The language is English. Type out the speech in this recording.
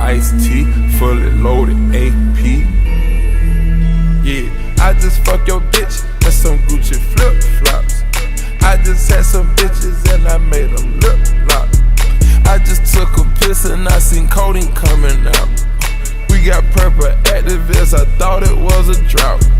iced tea, fully loaded AP. Yeah, I just fuck your bitch and some Gucci flip-flops. I just had some bitches and I made them lip lock. I just took a piss and I seen codeine coming out. We got purple activists, I thought it was a drought.